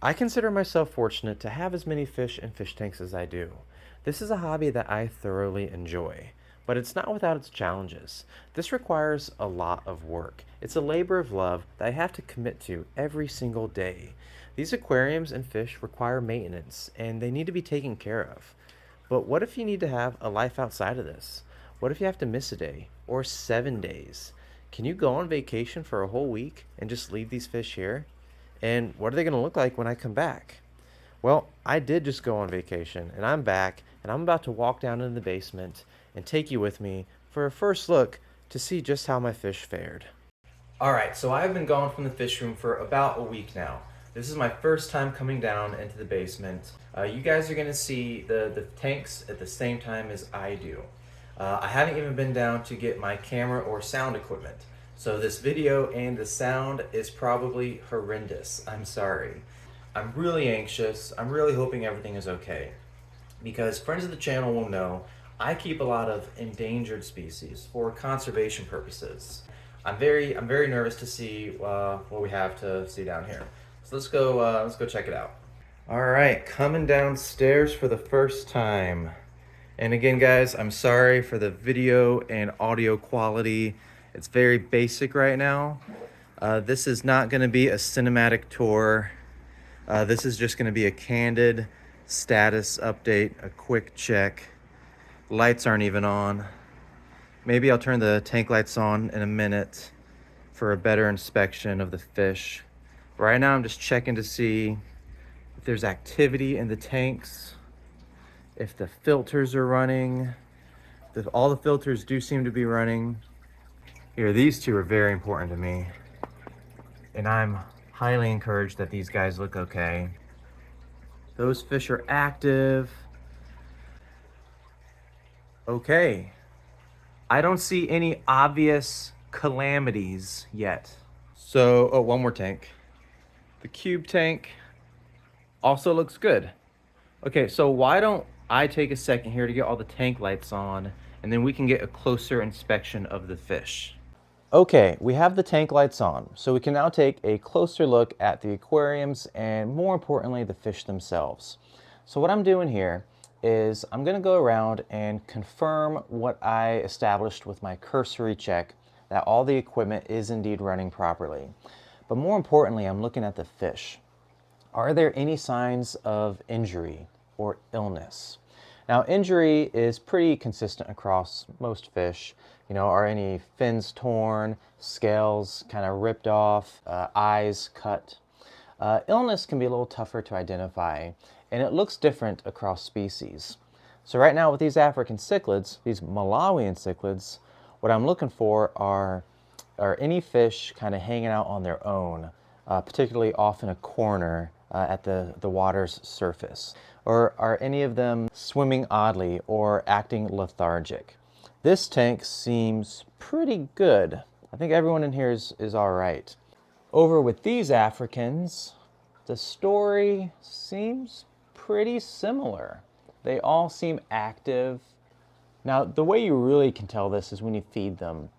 I consider myself fortunate to have as many fish in fish tanks as I do. This is a hobby that I thoroughly enjoy, but it's not without its challenges. This requires a lot of work. It's a labor of love that I have to commit to every single day. These aquariums and fish require maintenance, and they need to be taken care of. But what if you need to have a life outside of this? What if you have to miss a day or 7 days? Can you go on vacation for a whole week and just leave these fish here? And what are they going to look like when I come back? Well, I did just go on vacation and I'm back and I'm about to walk down into the basement and take you with me for a first look to see just how my fish fared. All right, so I've been gone from the fish room for about a week now. This is my first time coming down into the basement. You guys are gonna see the tanks at the same time as I do. I haven't even been down to get my camera or sound equipment. So this video and the sound is probably horrendous. I'm sorry. I'm really anxious. I'm really hoping everything is okay. Because friends of the channel will know I keep a lot of endangered species for conservation purposes. I'm very nervous to see what we have to see down here. So let's go check it out. All right, coming downstairs for the first time. And again, guys, I'm sorry for the video and audio quality. It's very basic right now. This is not going to be a cinematic tour. This is just going to be a candid status update, a quick check. Lights aren't even on. Maybe I'll turn the tank lights on in a minute for a better inspection of the fish. Right now, I'm just checking to see if there's activity in the tanks, if the filters are running. All the filters do seem to be running. Here, these two are very important to me, and I'm highly encouraged that these guys look okay. Those fish are active. Okay. I don't see any obvious calamities yet. So, oh, one more tank. The cube tank also looks good. Okay, so why don't I take a second here to get all the tank lights on, and then we can get a closer inspection of the fish. Okay, we have the tank lights on, so we can now take a closer look at the aquariums and, more importantly, the fish themselves. So what I'm doing here is I'm going to go around and confirm what I established with my cursory check, that all the equipment is indeed running properly. But more importantly, I'm looking at the fish. Are there any signs of injury or illness? Now, injury is pretty consistent across most fish. You know, are any fins torn, scales kind of ripped off, eyes cut? Illness can be a little tougher to identify, and it looks different across species. So right now with these African cichlids, these Malawian cichlids, what I'm looking for are any fish kind of hanging out on their own, particularly off in a corner at the water's surface. Or are any of them swimming oddly or acting lethargic? This tank seems pretty good. I think everyone in here is all right. Over with these Africans, the story seems pretty similar. They all seem active. Now, the way you really can tell this is when you feed them,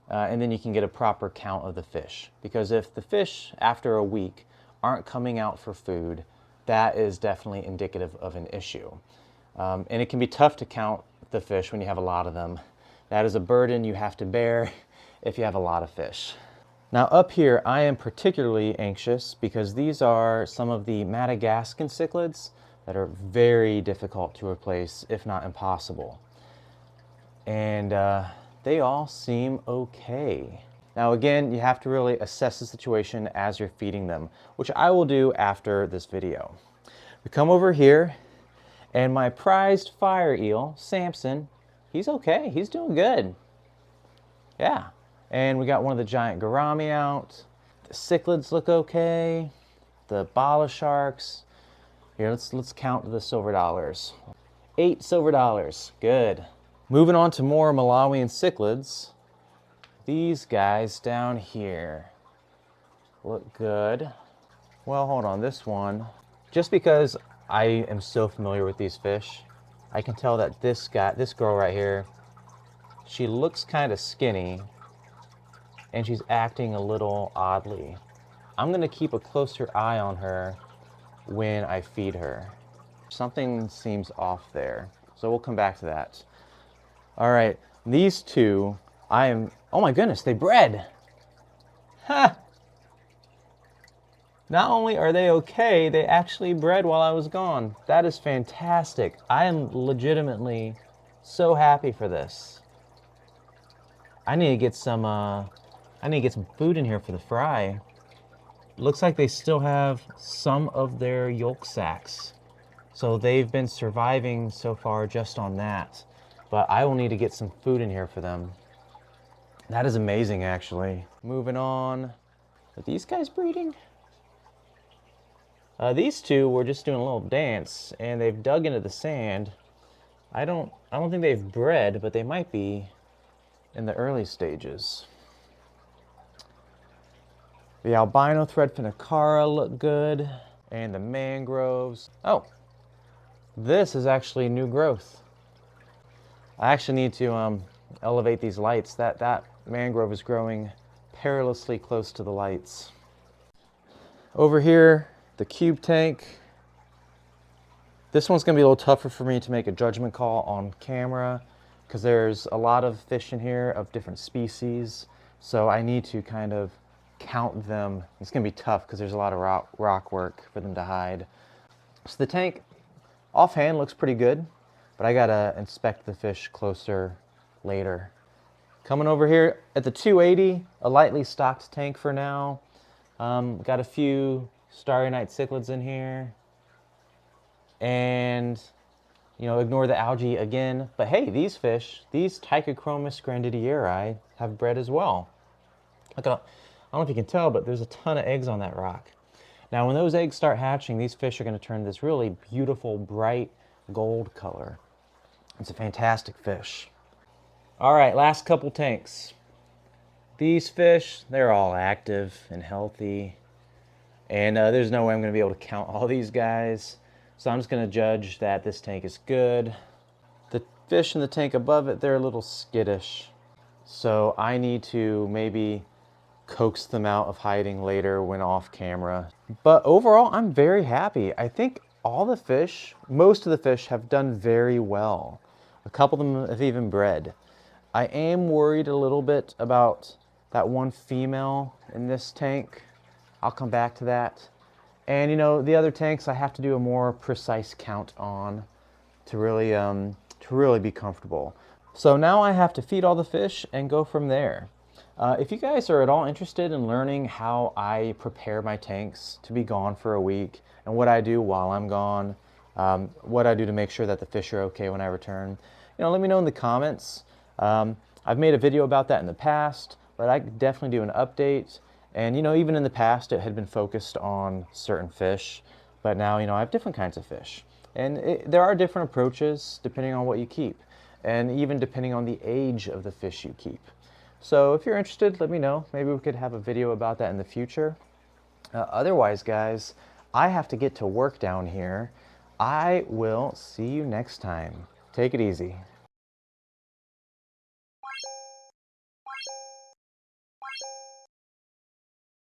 and then you can get a proper count of the fish. Because if the fish, after a week, aren't coming out for food, that is definitely indicative of an issue. And it can be tough to count the fish when you have a lot of them. That is a burden you have to bear if you have a lot of fish. Now up here, I am particularly anxious because these are some of the Madagascan cichlids that are very difficult to replace, if not impossible. And they all seem okay. Now again, you have to really assess the situation as you're feeding them, which I will do after this video. We come over here, and my prized fire eel, Samson, he's okay, he's doing good. Yeah, and we got one of the giant gourami out. The cichlids look okay. The bala sharks. Here, let's count the silver dollars. 8 silver dollars, good. Moving on to more Malawian cichlids. These guys down here look good. Well, hold on, this one. Just because I am so familiar with these fish, I can tell that this girl right here, she looks kind of skinny and she's acting a little oddly. I'm gonna keep a closer eye on her when I feed her. Something seems off there, so we'll come back to that. All right, these two, oh my goodness, they bred. Ha! Not only are they okay, they actually bred while I was gone. That is fantastic. I am legitimately so happy for this. I need to get some food in here for the fry. Looks like they still have some of their yolk sacs. So they've been surviving so far just on that. But I will need to get some food in here for them. That is amazing, actually. Moving on. Are these guys breeding? These two were just doing a little dance, and they've dug into the sand. I don't think they've bred, but they might be in the early stages. The albino threadfin acara look good, and the mangroves. Oh, this is actually new growth. I actually need to elevate these lights. That mangrove is growing perilously close to the lights. Over here, the cube tank. This one's gonna be a little tougher for me to make a judgment call on camera because there's a lot of fish in here of different species. So I need to kind of count them. It's gonna be tough because there's a lot of rock work for them to hide. So the tank offhand looks pretty good, but I gotta inspect the fish closer later. Coming over here at the 280, a lightly stocked tank for now. Got a few starry night cichlids in here. And, you know, ignore the algae again. But hey, these fish, these Tychochromis grandidieri have bred as well. Look, I don't know if you can tell, but there's a ton of eggs on that rock. Now, when those eggs start hatching, these fish are going to turn this really beautiful, bright gold color. It's a fantastic fish. All right, last couple tanks. These fish, they're all active and healthy. And there's no way I'm going to be able to count all these guys. So I'm just going to judge that this tank is good. The fish in the tank above it, they're a little skittish. So I need to maybe coax them out of hiding later when off camera. But overall, I'm very happy. I think all the fish, most of the fish have done very well. A couple of them have even bred. I am worried a little bit about that one female in this tank. I'll come back to that. And you know, the other tanks I have to do a more precise count on to really be comfortable. So now I have to feed all the fish and go from there. If you guys are at all interested in learning how I prepare my tanks to be gone for a week and what I do while I'm gone, what I do to make sure that the fish are okay when I return, you know, let me know in the comments. I've made a video about that in the past, but I could definitely do an update. And you know, even in the past, it had been focused on certain fish, but now, you know, I have different kinds of fish. And there are different approaches depending on what you keep, and even depending on the age of the fish you keep. So if you're interested, let me know. Maybe we could have a video about that in the future. Otherwise, guys, I have to get to work down here. I will see you next time. Take it easy.